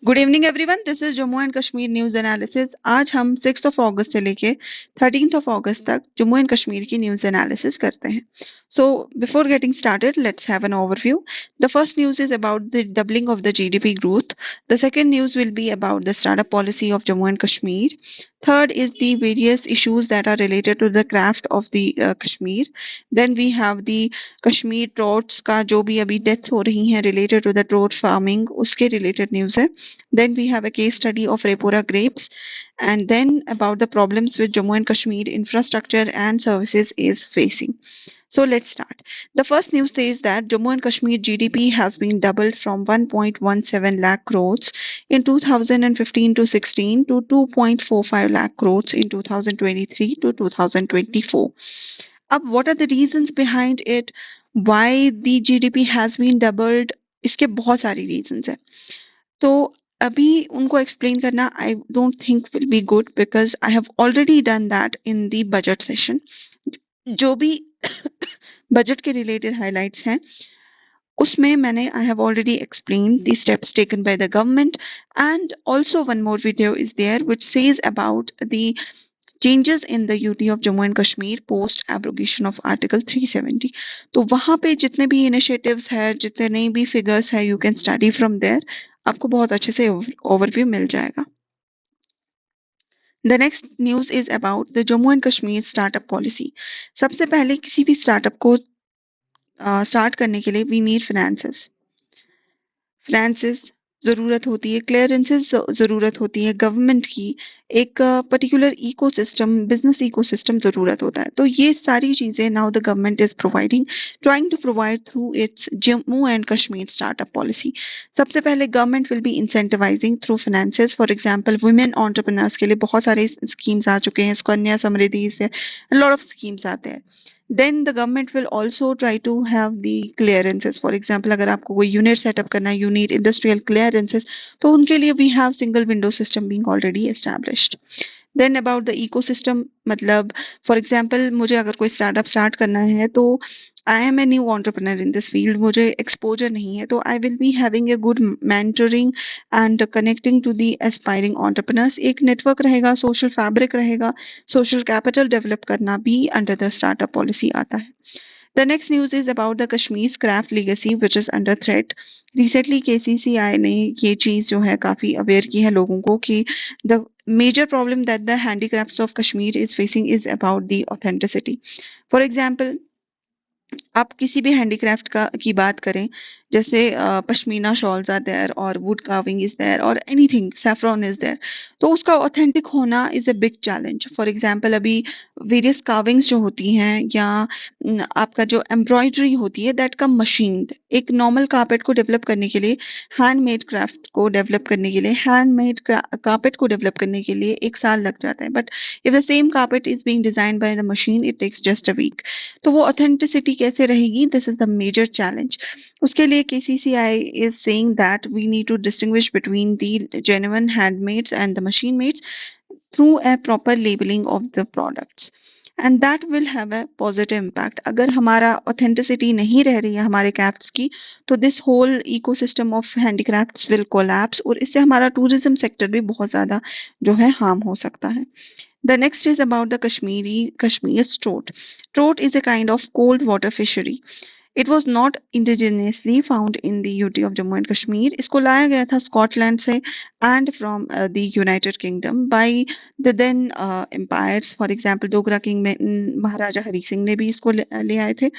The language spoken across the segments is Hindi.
Good evening everyone, this is Jammu and Kashmir news analysis. आज हम 6 अगस्त से लेके 13 अगस्त तक जम्मू एंड कश्मीर की न्यूज एनालिसिस करते हैं। So before getting started, let's have an overview. The first news is about the doubling of the GDP growth. The second news will be about the startup policy of Jammu and Kashmir. Third is the various issues that are related to the craft of the Kashmir. Then we have the Kashmir trots का जो भी अभी deaths हो रही हैं related to the trout farming, उसके related news है. Then we have a case study of Repora grapes, and then about the problems with Jammu and Kashmir infrastructure and services is facing. So let's start. The first news says that Jammu and Kashmir GDP has been doubled from 1.17 lakh crores in 2015 to 16 to 2.45 lakh crores in 2023 to 2024. What are the reasons behind it? Why the GDP has been doubled? इसके बहुत सारी reasons हैं. तो अभी उनको एक्सप्लेन करना I don't think will be good because I have already done that in the budget session. जो भी बजट के रिलेटेड हाइलाइट्स हैं उसमें मैंने I have already explain the steps taken by the government, and also one more video is there which says about the changes in the UT of Jammu and Kashmir post abrogation of Article 370. तो वहां पे जितने भी इनिशिएटिव्स है, जितने भी फिगर्स है, you can study from there, आपको बहुत अच्छे से ओवरव्यू मिल जाएगा. The next news is about the Jammu and Kashmir startup policy. सबसे पहले किसी भी स्टार्टअप को स्टार्ट करने के लिए वी नीड फाइनेंसेस ज़रूरत होती है, क्लियरेंसेस ज़रूरत होती है, गवर्नमेंट की एक पर्टिकुलर इकोसिस्टम, बिजनेस इकोसिस्टम ज़रूरत होता है. तो ये सारी चीज़ें now the government is providing, trying to provide through its Jammu and Kashmir startup policy. सबसे पहले government will be incentivising through finances. For example women entrepreneurs के लिए बहुत सारे स्कीम्स आ चुके हैं, सुकन्या समृद्धि से लॉट ऑफ स्कीम्स आते हैं. Then the government will also try to have the clearances. For example, अगर आपको कोई unit setup करना है, you need industrial clearances. तो उनके लिए we have single window system being already established. Then about the ecosystem, मतलब for example मुझे अगर कोई startup start करना है तो I am a new entrepreneur in this field, मुझे exposure नहीं है, तो I will be having a good mentoring and connecting to the aspiring entrepreneurs. एक network रहेगा, social fabric रहेगा, social capital develop करना भी under the startup policy आता है. The next news is about the Kashmir's craft legacy which is under threat. Recently KCCI ने ये चीज जो है काफी अवेयर की है लोगों को कि the major problem that the handicrafts of Kashmir is facing is about the authenticity. For example, आप किसी भी हैंडीक्राफ्ट की बात करें, जैसे पश्मीना शॉल्स आर देयर और वुड कार्विंग इज देयर और एनीथिंग, सैफ्रॉन इज देयर, तो उसका ऑथेंटिक होना is a big challenge. For example अभी वेरियस कार्विंग्स जो होती हैं या आपका जो एम्ब्रॉयडरी होती है दैट कम मशीन्ड. एक नॉर्मल कारपेट को डेवलप करने के लिए, हैंडमेड क्राफ्ट को डेवलप करने के लिए, हैंडमेड कारपेट को डेवलप करने के लिए 1 साल लग जाता है. But if the same carpet is being designed by the machine, it takes just a week. तो वो ऑथेंटिसिटी कैसे रहेगी, this is the major challenge. उसके लिए KCCI is saying that we need to distinguish between the genuine handmades and the machine mades through a proper labelling of the products, and that will have a positive impact. अगर हमारा ऑथेंटिसिटी नहीं रह रही है हमारे क्राफ्ट्स की, तो this whole ecosystem of handicrafts will collapse और इससे हमारा टूरिज्म सेक्टर भी बहुत ज्यादा जो है हार्म हो सकता है. The next is about the Kashmir trout. Trout is a kind of cold water fishery. It was not indigenously found in the UT of Jammu and Kashmir. इसको लाया गया था स्कॉटलैंड से and from the United Kingdom by the then empires. For example, Dogra king में महाराजा हरी सिंह ने भी इसको ले आए थे.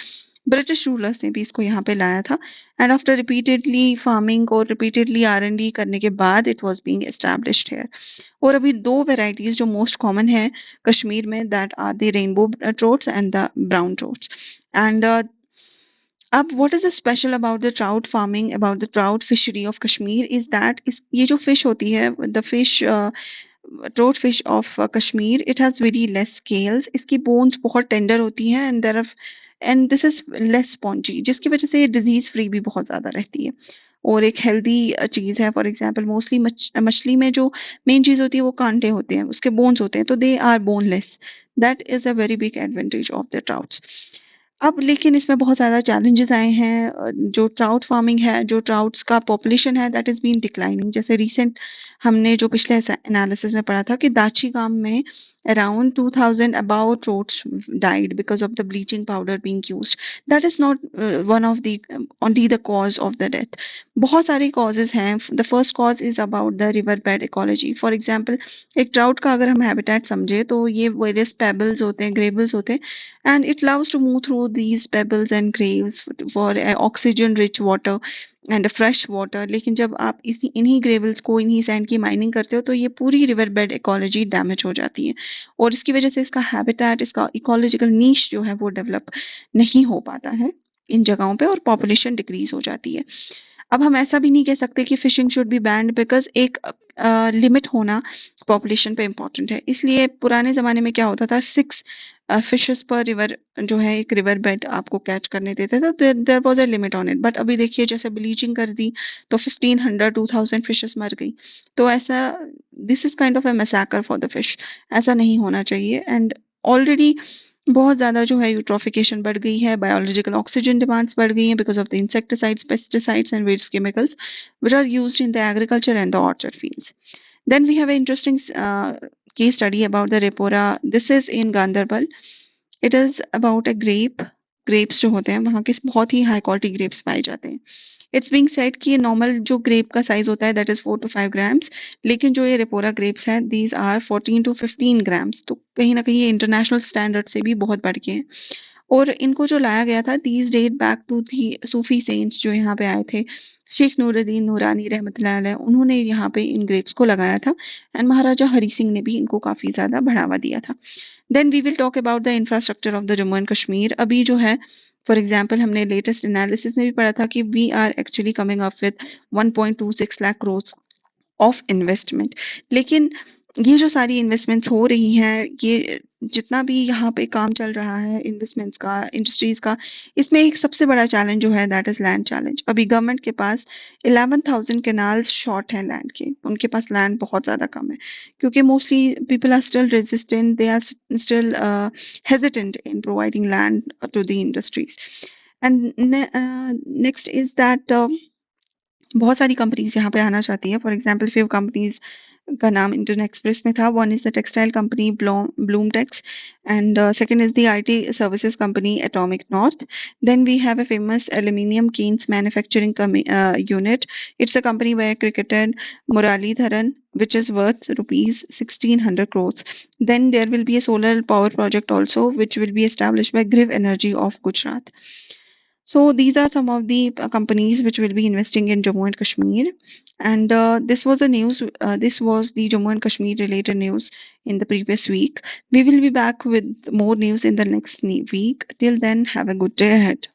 ब्रिटिश रूलर्स ने भी इसको यहाँ पे लाया था, एंड आफ्टर रिपीटेडली फार्मिंग और रिपीटेडली R&D करने के बाद it was being established here. और अभी 2 वेराइटीज जो मोस्ट कॉमन है कश्मीर में, that are the rainbow trouts and the brown trouts. And अब what is special about the trout farming, about the trout fishery of Kashmir is that ये जो फिश होती है, the fish trout fish of Kashmir, it has very less scales. इसकी बोन्स बहुत टेंडर होती हैं and this is less spongy, जिसकी वजह से ये डिजीज फ्री भी बहुत ज्यादा रहती है और एक हेल्दी चीज है. फॉर एग्जांपल मोस्टली मछली में जो मेन चीज होती है वो कांटे होते हैं, उसके बोन्स होते हैं, तो they are boneless. That is a very big advantage of the trouts. अब लेकिन इसमें बहुत ज़्यादा चैलेंजेस आए हैं। जो ट्राउट फार्मिंग है, जो ट्राउट्स का पॉपुलेशन है, दैट इज़ बीन डिक्लाइनिंग। जैसे रिसेंट हमने जो पिछले एनालिसिस में पढ़ा था कि दाची गांव में around 2000 about trouts died because of the bleaching powder being used. That is not one of the only the cause of the death. बहुत सारे कॉजेज हैं। The first cause is about the river bed ecology. For example, एक ट्राउट का अगर हम हैबिटेट समझे तो ये वेरियस पेबल्स होते हैं, ग्रेवल्स होते हैं, and it loves to move through these pebbles and graves for oxygen rich water and fresh water। लेकिन जब आप इन्हीं ग्रेवल्स को, इन्हीं सैंड की माइनिंग करते हो तो ये पूरी रिवर बेड इकोलॉजी डैमेज हो जाती है, और इसकी वजह से इसका हैबिटेट, इसका इकोलॉजिकल नीश जो है वो डेवलप नहीं हो पाता है इन जगहों पे, और पॉपुलेशन डिक्रीज हो जाती है। अब हम ऐसा भी नहीं कह सकते कि fishing should be band, because एक लिमिट होना पॉपुलेशन पे इम्पोर्टेंट है। इसलिए पुराने ज़माने में क्या होता था, 6 फिशेस पर रिवर जो है एक रिवर बेड आपको कैच करने देते थे, तो there was a limit on it. But अभी देखिए जैसे ब्लीचिंग कर दी तो 1500 2000 फिशेस मर गई। तो ऐसा, this is kind of a मैसाकर for the fish. ऐसा नहीं होना चाहिए। एंड ऑलरेडी बहुत ज़्यादा जो है यूट्रोफिकेशन बढ़ गई है, बायोलॉजिकल ऑक्सीजन डिमांड्स बढ़ गई हैं because of the insecticides, pesticides and waste chemicals which are used in the agriculture and the orchard fields. Then we have an interesting case study about the Repora. This is in Gandarbal. It is about a grape. Grapes जो होते हैं वहाँ के बहुत ही हाई क्वालिटी ग्रेप्स पाए जाते हैं। इट्स बीइंग सेड कि नॉर्मल जो ग्रेप का साइज होता है दैट इज 4 to 5 grams, लेकिन जो ये रेपोरा ग्रेप्स हैं दीज आर 14 to 15 grams। तो कहीं ना कहीं ये इंटरनेशनल स्टैंडर्ड से भी बहुत बढ़ के हैं। और इनको जो लाया गया था, these date back to the Sufi saints जो यहाँ पे आए थे, शेख नूरुद्दीन नूरानी रहमतुल्लाह अलैह, उन्होंने यहाँ पे इन ग्रेप्स को लगाया था। एंड महाराजा हरी सिंह ने भी इनको काफी ज्यादा बढ़ावा दिया था। Then we will talk about the infrastructure of the Jammu and Kashmir. अभी जो है, फॉर एग्जाम्पल, हमने लेटेस्ट एनालिसिस में भी पढ़ा था कि we are actually coming up with 1.26 lakh crore of investment. लेकिन ये जो सारी इन्वेस्टमेंट्स हो रही हैं, ये जितना भी यहाँ पे काम चल रहा है इन्वेस्टमेंट्स का, इंडस्ट्रीज का, इसमें एक सबसे बड़ा चैलेंज जो है दैट इज लैंड चैलेंज। अभी गवर्नमेंट के पास 11,000 कैनाल्स शॉर्ट हैं लैंड के। उनके पास लैंड बहुत ज्यादा कम है क्योंकि mostly people are still resistant, they are still hesitant in providing land to the industries. And next is that बहुत सारी कंपनीज यहाँ पे आना चाहती है। फॉर एग्जाम्पल, few कंपनीज का नाम इंडियन एक्सप्रेस में था। One is the textile company Bloomtex, and second is the IT services company Atomic North. Then we have a famous aluminium cans manufacturing unit. It's a company by cricketer Muralidharan, which is worth rupees 1600 crores. Then there will be a solar power project also, which will be established by Griv Energy of Gujarat. So these are some of the companies which will be investing in Jammu and Kashmir. And this was a news. This was the Jammu and Kashmir related news in the previous week. We will be back with more news in the next week. Till then, have a good day ahead.